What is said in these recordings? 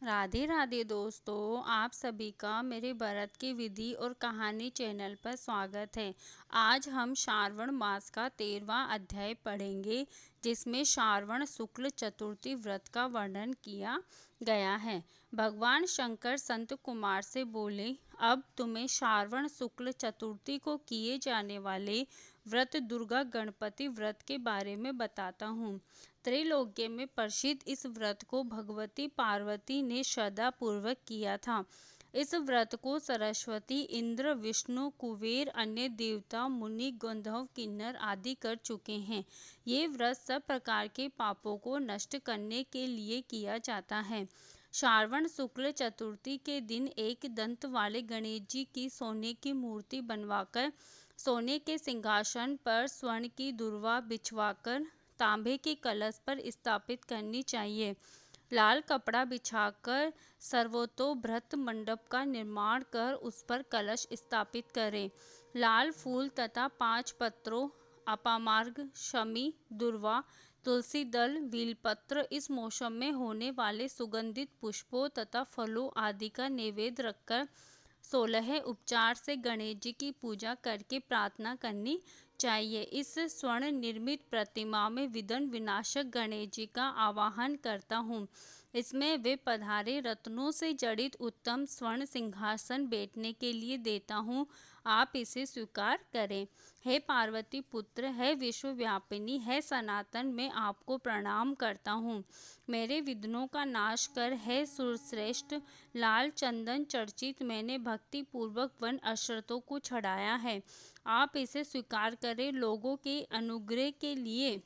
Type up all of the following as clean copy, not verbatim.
राधे राधे दोस्तों, आप सभी का मेरे भरत की विधि और कहानी चैनल पर स्वागत है। आज हम श्रावण मास का 13वां अध्याय पढ़ेंगे, जिसमें श्रावण शुक्ल चतुर्थी व्रत का वर्णन किया गया है। भगवान शंकर संत कुमार से बोले, अब तुम्हें श्रावण शुक्ल चतुर्थी को किए जाने वाले व्रत दुर्गा गणपति व्रत के बारे में बताता हूँ। त्रैलोक्य में प्रसिद्ध इस व्रत को भगवती पार्वती ने श्रद्धा पूर्वक किया था। इस व्रत को सरस्वती, इंद्र, विष्णु, कुबेर, अन्य देवता, मुनि, गंधर्व, किन्नर आदि कर चुके हैं। ये व्रत सब प्रकार के पापों को नष्ट करने के लिए किया जाता है। श्रावण शुक्ल चतुर्थी के दिन एक दंत वाले गणेश जी की सोने की मूर्ति बनवाकर सोने के सिंहासन पर स्वर्ण की दुर्वा बिछवाकर तांबे के कलश पर स्थापित करनी चाहिए। लाल कपड़ा बिछाकर सर्वतोभृत मंडप का निर्माण कर उस पर कलश स्थापित करें। लाल फूल तथा 5 पत्रों अपामार्ग, शमी, दुर्वा, तुलसी दल, बेलपत्र इस मौसम में होने वाले सुगंधित पुष्पों तथा फलों आदि का नैवेद्य रखकर 16 उपचार से गणेश जी की पूजा करके प्रार्थना करनी चाहिए। इस स्वर्ण निर्मित प्रतिमा में विघ्न विनाशक गणेश जी का आवाहन करता हूँ। इसमें वे पधारे रत्नों से जड़ित उत्तम स्वर्ण सिंहासन बैठने के लिए देता हूँ। आप इसे स्वीकार करें। हे पार्वती पुत्र, है विश्वव्यापिनी, है सनातन, मैं आपको प्रणाम करता हूँ। मेरे विघ्नों का नाश कर, है सुरश्रेष्ठ। लाल चंदन चर्चित मैंने भक्ति पूर्वक वन अक्षतों को चढ़ाया है। आप इसे स्वीकार करें। लोगों के अनुग्रह के लिए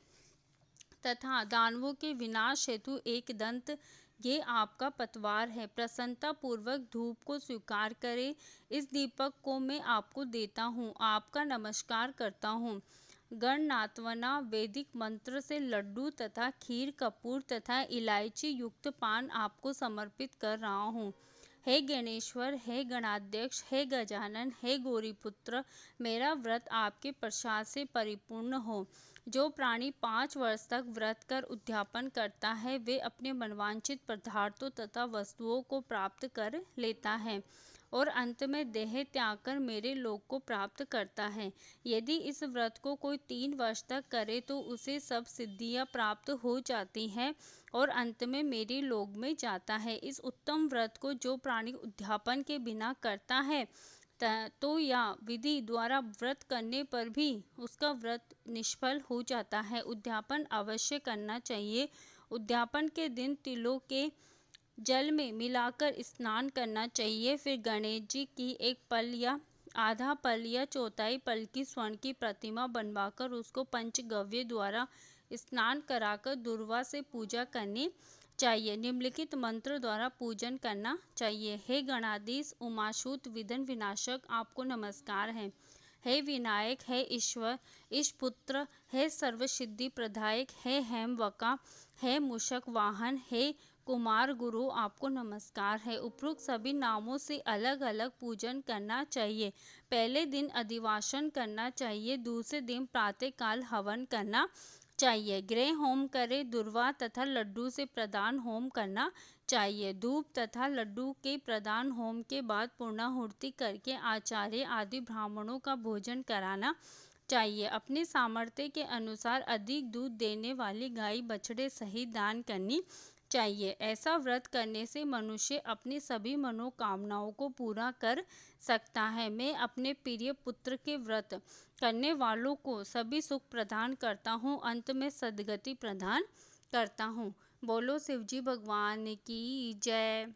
तथा दानवों के विनाश हेतु एक दंत ये आपका पतवार है। प्रसन्नता पूर्वक धूप को स्वीकार करें। इस दीपक को मैं आपको देता हूँ। आपका नमस्कार करता हूँ। गणनाथवना वैदिक मंत्र से लड्डू तथा खीर, कपूर तथा इलायची युक्त पान आपको समर्पित कर रहा हूँ। हे गणेश्वर, हे गणाध्यक्ष, हे गजानन, हे गौरीपुत्र, मेरा व्रत आपके प्रसाद से परिपूर्ण हो। जो प्राणी 5 वर्ष तक व्रत कर उद्यापन करता है, वे अपने मनवांछित पदार्थों तथा वस्तुओं को प्राप्त कर लेता है और अंत में देह त्याग कर मेरे लोक को प्राप्त करता है। यदि इस व्रत को कोई 3 वर्ष तक करे तो उसे सब सिद्धियां प्राप्त हो जाती हैं और अंत में मेरे लोक में जाता है। इस उत्तम व्रत को जो प्राणी उद्यापन के बिना करता है तो या विधि द्वारा व्रत करने पर भी उसका व्रत निष्फल हो जाता है। उद्यापन अवश्य करना चाहिए। उद्यापन के दिन तिलों के जल में मिलाकर स्नान करना चाहिए। फिर गणेश जी की एक पल या आधा पल या चौथाई पल की स्वर्ण की प्रतिमा बनवाकर उसको पंचगव्य द्वारा स्नान कराकर दुर्वा से पूजा करनी चाहिए। निम्नलिखित मंत्र द्वारा पूजन करना चाहिए। हे गणाधीश, उमासूत, विघ्न विनाशक, आपको नमस्कार है। हे विनायक, हे ईश्वर, ईशपुत्र, हे सर्वसिद्धि प्रदायक, हे हेमवका, हे मूषक वाहन, हे कुमार गुरु, आपको नमस्कार है। उपरोक्त सभी नामों से अलग अलग पूजन करना चाहिए। पहले दिन अधिवासन करना चाहिए। दूसरे दिन प्रातःकाल हवन करना चाहिए। गृह होम करे। दुर्वा तथा लड्डू से प्रदान होम करना चाहिए। धूप तथा लड्डू के प्रदान होम के बाद पूर्णाहुति करके आचार्य आदि ब्राह्मणों का भोजन कराना चाहिए। अपने सामर्थ्य के अनुसार अधिक दूध देने वाली गाय बछड़े सहित दान करनी चाहिए। ऐसा व्रत करने से मनुष्य अपनी सभी मनोकामनाओं को पूरा कर सकता है। मैं अपने प्रिय पुत्र के व्रत करने वालों को सभी सुख प्रदान करता हूँ, अंत में सद्गति प्रदान करता हूँ। बोलो शिवजी भगवान की जय।